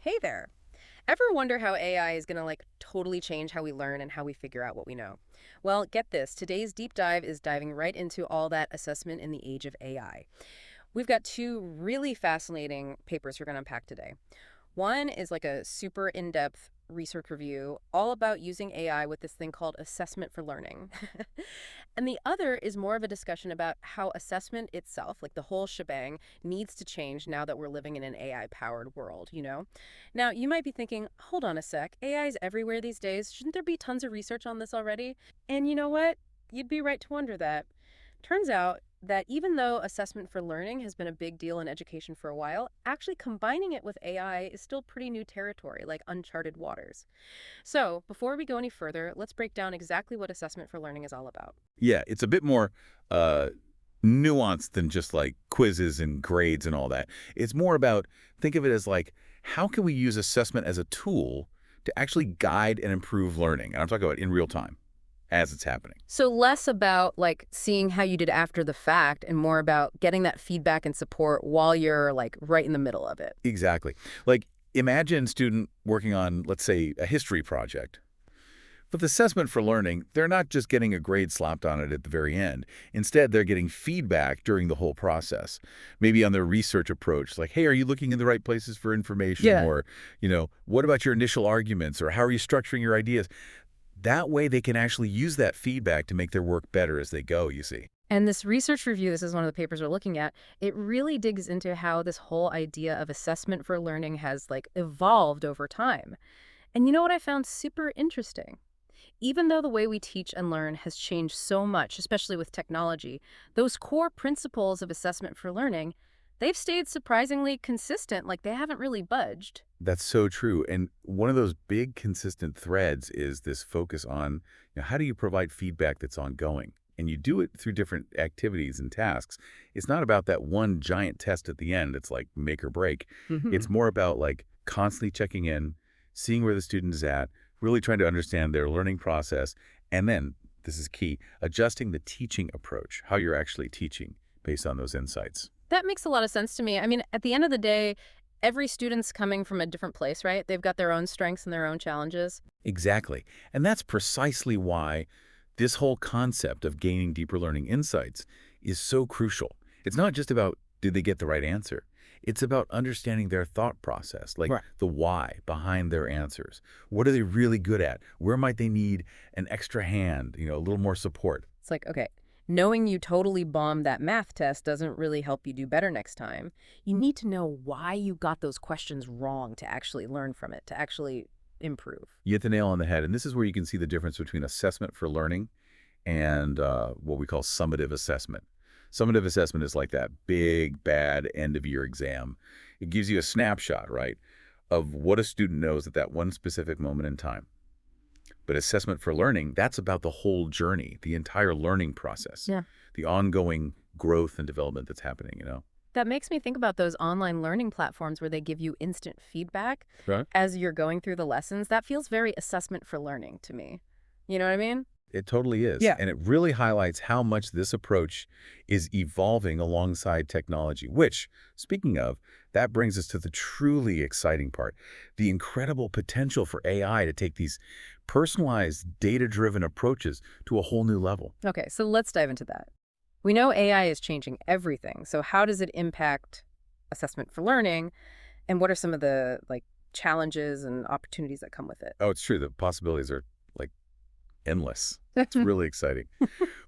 Hey there. Ever wonder how AI is going to totally change how we learn and how we figure out what we know? Well, get this. Today's deep dive is diving right into all that assessment in the age of AI. We've got two really fascinating papers we're going to unpack today. One is like a super in-depth research review all about using AI with this thing called assessment for learning. And the other is more of a discussion about how assessment itself, like the whole shebang, needs to change now that we're living in an AI-powered world? Now, you might be thinking, hold on a sec, AI is everywhere these days. Shouldn't there be tons of research on this already? And you know what? You'd be right to wonder that. Turns out that even though assessment for learning has been a big deal in education for a while, actually combining it with AI is still pretty new territory, like uncharted waters. So, before we go any further, let's break down exactly what assessment for learning is all about. Yeah, it's a bit more uh, nuanced than just like quizzes and grades and all that. It's more about, think of it as like, how can we use assessment as a tool to actually guide and improve learning? And I'm talking about in real time as it's happening. So, less about seeing how you did after the fact and more about getting that feedback and support while you're right in the middle of it. Exactly. Like, imagine a student working on, let's say, a history project. With assessment for learning, they're not just getting a grade slapped on it at the very end. Instead, they're getting feedback during the whole process. Maybe on their research approach, like, hey, are you looking in the right places for information? Yeah. Or, what about your initial arguments? Or how are you structuring your ideas? That way, they can actually use that feedback to make their work better as they go, you see. And this research review, this is one of the papers we're looking at, it really digs into how this whole idea of assessment for learning has evolved over time. And you know what I found super interesting? Even though the way we teach and learn has changed so much, especially with technology, those core principles of assessment for learning, they've stayed surprisingly consistent, like they haven't really budged. That's so true. And one of those big consistent threads is this focus on, how do you provide feedback that's ongoing? And you do it through different activities and tasks. It's not about that one giant test at the end. It's like make or break. Hmm. It's more about like constantly checking in, seeing where the student is at, really trying to understand their learning process. And then, this is key, adjusting the teaching approach, how you're actually teaching based on those insights. That makes a lot of sense to me. I mean, at the end of the day, every student's coming from a different place, right? They've got their own strengths and their own challenges. Exactly. And that's precisely why this whole concept of gaining deeper learning insights is so crucial. It's not just about did they get the right answer. It's about understanding their thought process, like Right. the why behind their answers. What are they really good at? Where might they need an extra hand, a little more support? It's like, okay, knowing you totally bombed that math test doesn't really help you do better next time. You need to know why you got those questions wrong to actually learn from it, to actually improve. You hit the nail on the head. And this is where you can see the difference between assessment for learning and what we call summative assessment. Summative assessment is like that big, bad end-of-year exam. It gives you a snapshot, right, of what a student knows at that one specific moment in time. But assessment for learning, that's about the whole journey, the entire learning process, Yeah. the ongoing growth and development that's happening. That makes me think about those online learning platforms where they give you instant feedback Right. as you're going through the lessons. That feels very assessment for learning to me. You know what I mean? It totally is. Yeah. And it really highlights how much this approach is evolving alongside technology, which, speaking of, that brings us to the truly exciting part, the incredible potential for AI to take these personalized, data-driven approaches to a whole new level. Okay, so let's dive into that. We know AI is changing everything. So how does it impact assessment for learning? And what are some of the challenges and opportunities that come with it? Oh, it's true. The possibilities are like endless. It's really exciting.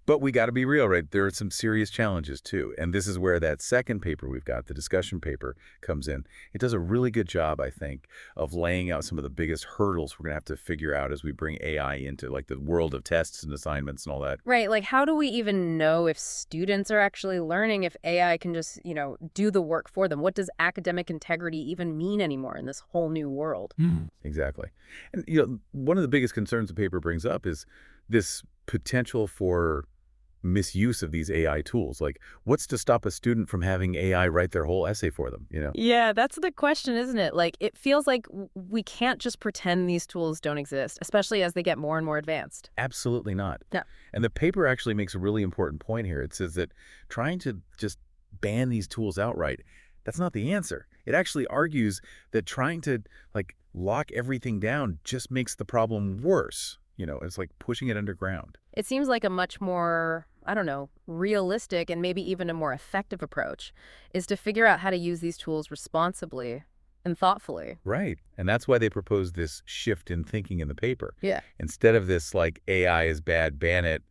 But we got to be real, right? There are some serious challenges too. And this is where that second paper we've got, the discussion paper, comes in. It does a really good job, I think, of laying out some of the biggest hurdles we're going to have to figure out as we bring AI into like the world of tests and assignments and all that. Right, how do we even know if students are actually learning if AI can just, do the work for them? What does academic integrity even mean anymore in this whole new world? Exactly. And, one of the biggest concerns the paper brings up is this potential for misuse of these AI tools. Like, what's to stop a student from having AI write their whole essay for them? Yeah, that's the question, isn't it? It feels like we can't just pretend these tools don't exist, especially as they get more and more advanced. Absolutely not. Yeah. And the paper actually makes a really important point here. It says that trying to just ban these tools outright, that's not the answer. It actually argues that trying to, like, lock everything down just makes the problem worse. It's like pushing it underground. It seems like a much more, I don't know, realistic and maybe even a more effective approach is to figure out how to use these tools responsibly and thoughtfully. Right. And that's why they propose this shift in thinking in the paper. Yeah. Instead of this, like, AI is bad, ban it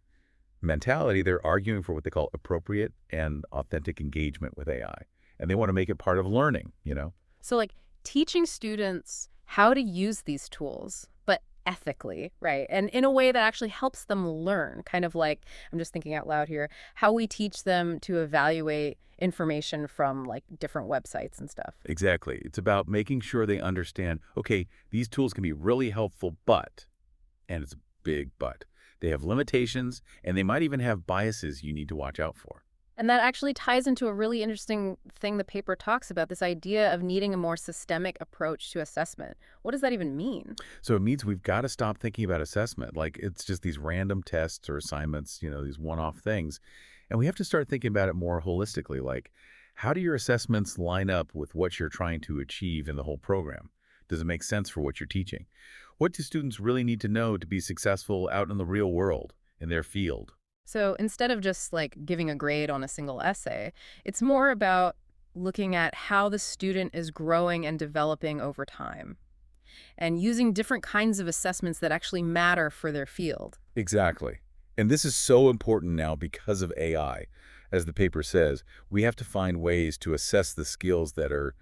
mentality, they're arguing for what they call appropriate and authentic engagement with AI. And they want to make it part of learning. So, like, teaching students how to use these tools, but ethically, right? And in a way that actually helps them learn, kind of like, I'm just thinking out loud here, how we teach them to evaluate information from like different websites and stuff. Exactly. It's about making sure they understand, okay, these tools can be really helpful, but, and it's a big but, they have limitations and they might even have biases you need to watch out for. And that actually ties into a really interesting thing the paper talks about, this idea of needing a more systemic approach to assessment. What does that even mean? So it means we've got to stop thinking about assessment like it's just these random tests or assignments, these one-off things. And we have to start thinking about it more holistically, like how do your assessments line up with what you're trying to achieve in the whole program? Does it make sense for what you're teaching? What do students really need to know to be successful out in the real world, in their field? So instead of just like giving a grade on a single essay, it's more about looking at how the student is growing and developing over time and using different kinds of assessments that actually matter for their field. Exactly. And this is so important now because of AI. As the paper says, we have to find ways to assess the skills that are,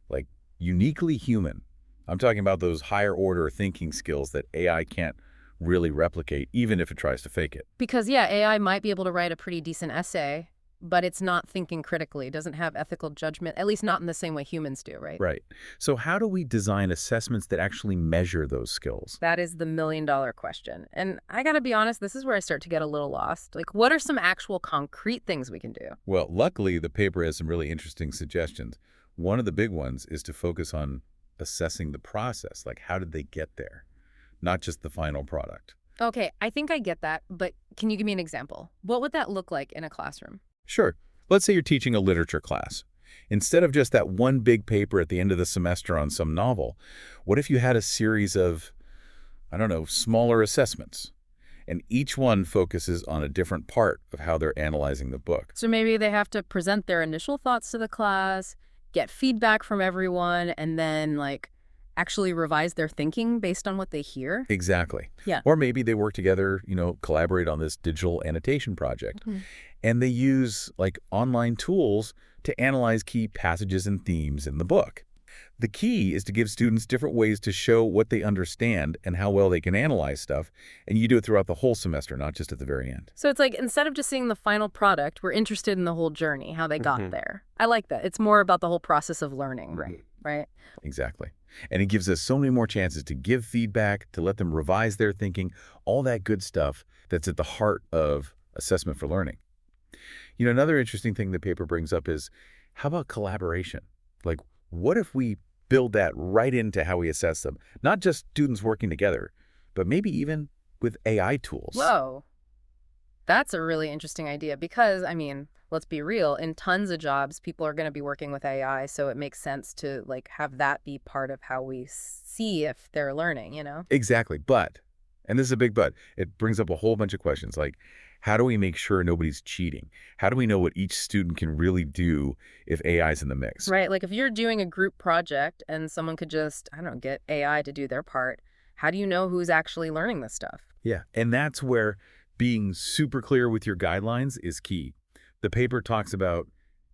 like, uniquely human. I'm talking about those higher order thinking skills that AI can't really replicate, even if it tries to fake it. Because, yeah, AI might be able to write a pretty decent essay, but it's not thinking critically, doesn't have ethical judgment, at least not in the same way humans do, right? Right. So how do we design assessments that actually measure those skills? That is the million-dollar question. And I gotta be honest, this is where I start to get a little lost. Like, what are some actual concrete things we can do? Well, luckily, the paper has some really interesting suggestions. One of the big ones is to focus on assessing the process, like how did they get there, not just the final product. Okay, I think I get that, but can you give me an example? What would that look like in a classroom? Sure. Let's say you're teaching a literature class. Instead of just that one big paper at the end of the semester on some novel, what if you had a series of, I don't know, smaller assessments? And each one focuses on a different part of how they're analyzing the book. So maybe they have to present their initial thoughts to the class, get feedback from everyone, and then, like, actually revise their thinking based on what they hear? Exactly. Yeah. Or maybe they work together, collaborate on this digital annotation project. Mhm. And they use, like, online tools to analyze key passages and themes in the book. The key is to give students different ways to show what they understand and how well they can analyze stuff, and you do it throughout the whole semester, not just at the very end. So it's like instead of just seeing the final product, we're interested in the whole journey, how they got Mhm. there. I like that. It's more about the whole process of learning. Right? Exactly. And it gives us so many more chances to give feedback, to let them revise their thinking, all that good stuff that's at the heart of assessment for learning. Another interesting thing the paper brings up is, how about collaboration? Like, what if we build that right into how we assess them? Not just students working together, but maybe even with AI tools. Whoa. That's a really interesting idea because, I mean, let's be real, in tons of jobs, people are going to be working with AI, so it makes sense to like have that be part of how we see if they're learning? Exactly. But, and this is a big but, it brings up a whole bunch of questions like, how do we make sure nobody's cheating? How do we know what each student can really do if AI is in the mix? Right, like if you're doing a group project and someone could just, I don't know, get AI to do their part, how do you know who's actually learning this stuff? Yeah, and that's where being super clear with your guidelines is key. The paper talks about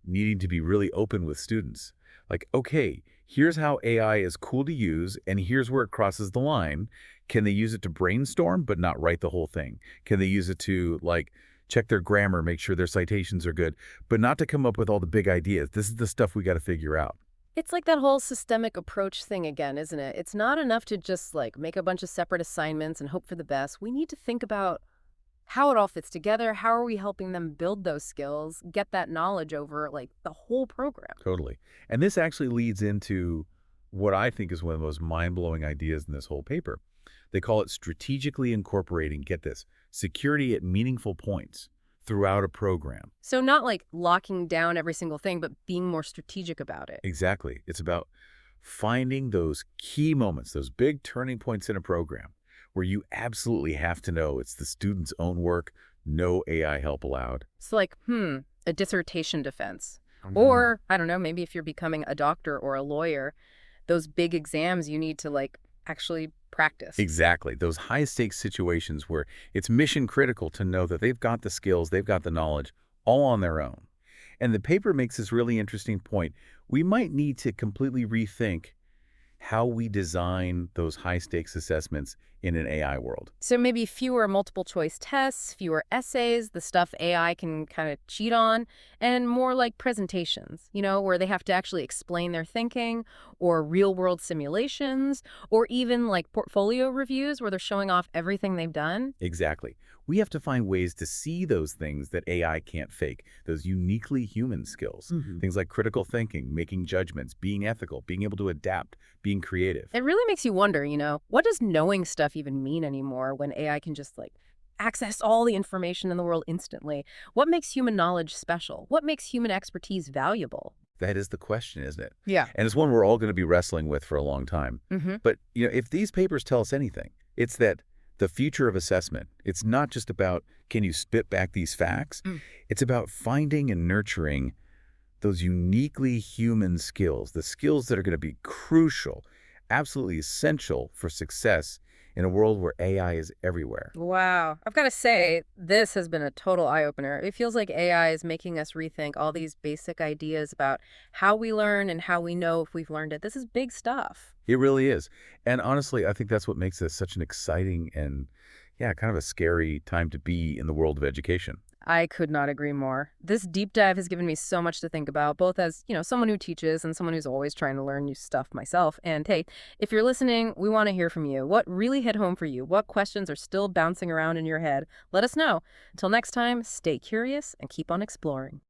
needing to be really open with students. Like, okay, here's how AI is cool to use, and here's where it crosses the line. Can they use it to brainstorm but not write the whole thing? Can they use it to, like, check their grammar, make sure their citations are good, but not to come up with all the big ideas? This is the stuff we got to figure out. It's like that whole systemic approach thing again, isn't it? It's not enough to just like make a bunch of separate assignments and hope for the best. We need to think about how it all fits together. How are we helping them build those skills, get that knowledge over like the whole program? Totally. And this actually leads into what I think is one of the most mind-blowing ideas in this whole paper. They call it strategically incorporating, get this, security at meaningful points throughout a program. So not like locking down every single thing, but being more strategic about it. Exactly. It's about finding those key moments, those big turning points in a program where you absolutely have to know it's the student's own work, no AI help allowed. It's like, a dissertation defense. Mhm. Or, I don't know, maybe if you're becoming a doctor or a lawyer, those big exams you need to like actually practice. Exactly. Those high stakes situations where it's mission critical to know that they've got the skills, they've got the knowledge all on their own. And the paper makes this really interesting point. We might need to completely rethink how we design those high stakes assessments in an AI world. So maybe fewer multiple choice tests, fewer essays, the stuff AI can kind of cheat on, and more like presentations, where they have to actually explain their thinking, or real world simulations, or even like portfolio reviews where they're showing off everything they've done. Exactly. We have to find ways to see those things that AI can't fake, those uniquely human skills. Things like critical thinking, making judgments, being ethical, being able to adapt, being creative. It really makes you wonder, what does knowing stuff even mean anymore when AI can just like access all the information in the world instantly? What makes human knowledge special? What makes human expertise valuable? That is the question, isn't it? Yeah. And it's one we're all going to be wrestling with for a long time. Mm-hmm. But, if these papers tell us anything, it's that the future of assessment, it's not just about can you spit back these facts? Mm. It's about finding and nurturing those uniquely human skills, the skills that are going to be crucial, absolutely essential for success in a world where AI is everywhere. Wow. I've got to say, this has been a total eye-opener. It feels like AI is making us rethink all these basic ideas about how we learn and how we know if we've learned it. This is big stuff. It really is. And honestly, I think that's what makes this such an exciting and, yeah, kind of a scary time to be in the world of education. I could not agree more. This deep dive has given me so much to think about, both as, someone who teaches and someone who's always trying to learn new stuff myself. And hey, if you're listening, we want to hear from you. What really hit home for you? What questions are still bouncing around in your head? Let us know. Until next time, stay curious and keep on exploring.